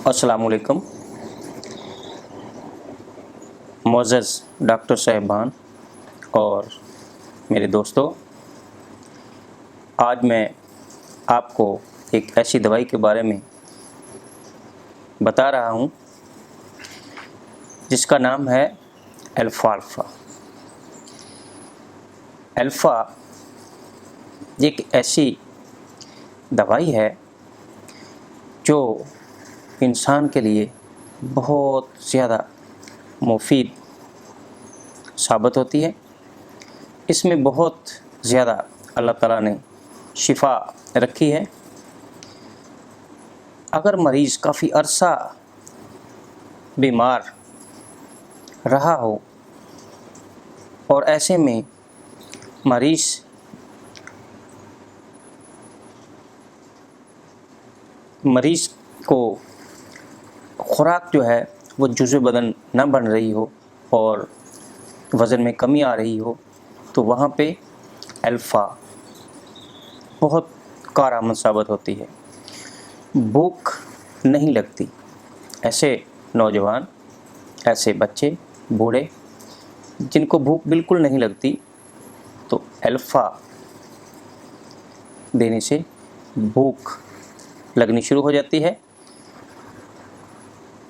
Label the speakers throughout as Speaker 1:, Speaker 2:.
Speaker 1: السلام علیکم معزز ڈاکٹر صاحبان اور میرے دوستو، آج میں آپ کو ایک ایسی دوائی کے بارے میں بتا رہا ہوں جس کا نام ہے الفالفا۔ الفا ایک ایسی دوائی ہے جو انسان کے لیے بہت زیادہ مفید ثابت ہوتی ہے۔ اس میں بہت زیادہ اللہ تعالیٰ نے شفا رکھی ہے۔ اگر مریض کافی عرصہ بیمار رہا ہو اور ایسے میں مریض کو خوراک جو ہے وہ جزو بدن نہ بن رہی ہو اور وزن میں کمی آ رہی ہو، تو وہاں پہ الفا بہت کارآمد ثابت ہوتی ہے۔ بھوک نہیں لگتی، ایسے نوجوان، ایسے بچے، بوڑھے جن کو بھوک بالکل نہیں لگتی، تو الفا دینے سے بھوک لگنی شروع ہو جاتی ہے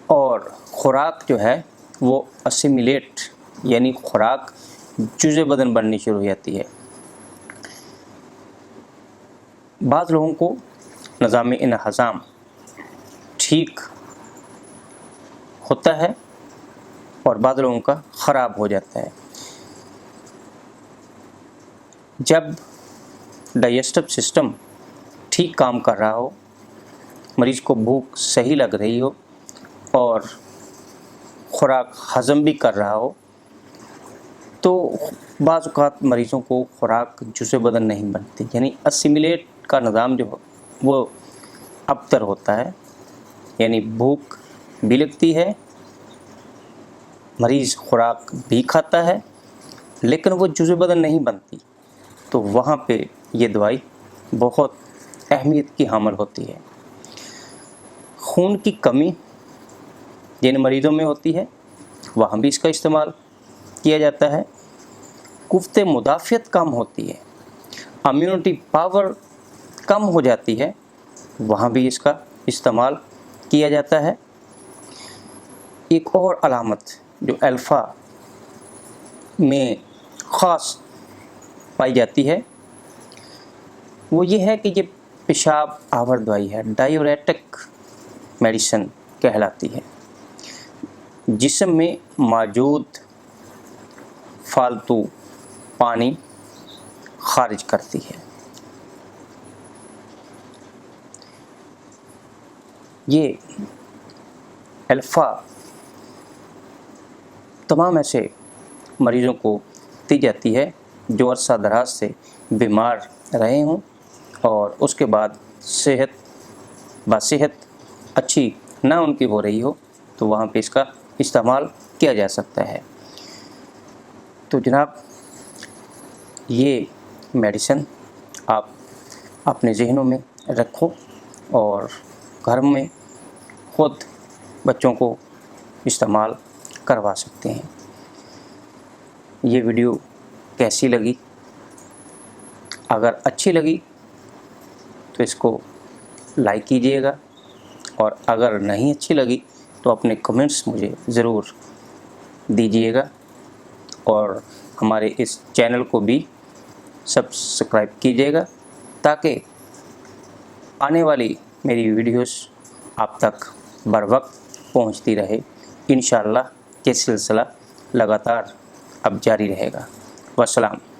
Speaker 1: اور خوراک جو ہے وہ اسیمیلیٹ یعنی خوراک جزء بدن بننی شروع ہو جاتی ہے۔ بعض لوگوں کو نظام انہضام ٹھیک ہوتا ہے اور بعض لوگوں کا خراب ہو جاتا ہے۔ جب ڈائجسٹو سسٹم ٹھیک کام کر رہا ہو، مریض کو بھوک صحیح لگ رہی ہو اور خوراک ہضم بھی کر رہا ہو، تو بعض اوقات مریضوں کو خوراک جزء بدن نہیں بنتی، یعنی اسیمیلیٹ کا نظام جو وہ ابتر ہوتا ہے، یعنی بھوک بھی لگتی ہے، مریض خوراک بھی کھاتا ہے لیکن وہ جزء بدن نہیں بنتی، تو وہاں پہ یہ دوائی بہت اہمیت کی حامل ہوتی ہے۔ خون کی کمی جن مریضوں میں ہوتی ہے وہاں بھی اس کا استعمال کیا جاتا ہے۔ قوت مدافعت کم ہوتی ہے، امیونٹی پاور کم ہو جاتی ہے، وہاں بھی اس کا استعمال کیا جاتا ہے۔ ایک اور علامت جو الفا میں خاص پائی جاتی ہے وہ یہ ہے کہ یہ پیشاب آور دوائی ہے، ڈائیوریٹک میڈیسن کہلاتی ہے۔ جسم میں موجود فالتو پانی خارج کرتی ہے۔ یہ الفا تمام ایسے مریضوں کو دی جاتی ہے جو عرصہ دراز سے بیمار رہے ہوں اور اس کے بعد صحت اچھی نہ ان کی ہو رہی ہو، تو وہاں پہ اس کا استعمال کیا جا سکتا ہے۔ تو جناب، یہ میڈیسن آپ اپنے ذہنوں میں رکھو اور گھر میں خود بچوں کو استعمال کروا سکتے ہیں۔ یہ ویڈیو کیسی لگی؟ اگر اچھی لگی تو اس کو لائک کیجئے گا، اور اگر نہیں اچھی لگی تو اپنے کمنٹس مجھے ضرور دیجئے گا، اور ہمارے اس چینل کو بھی سبسکرائب کیجئے گا تاکہ آنے والی میری ویڈیوز آپ تک بر وقت پہنچتی رہے۔ انشاءاللہ یہ سلسلہ لگاتار اب جاری رہے گا۔ والسلام۔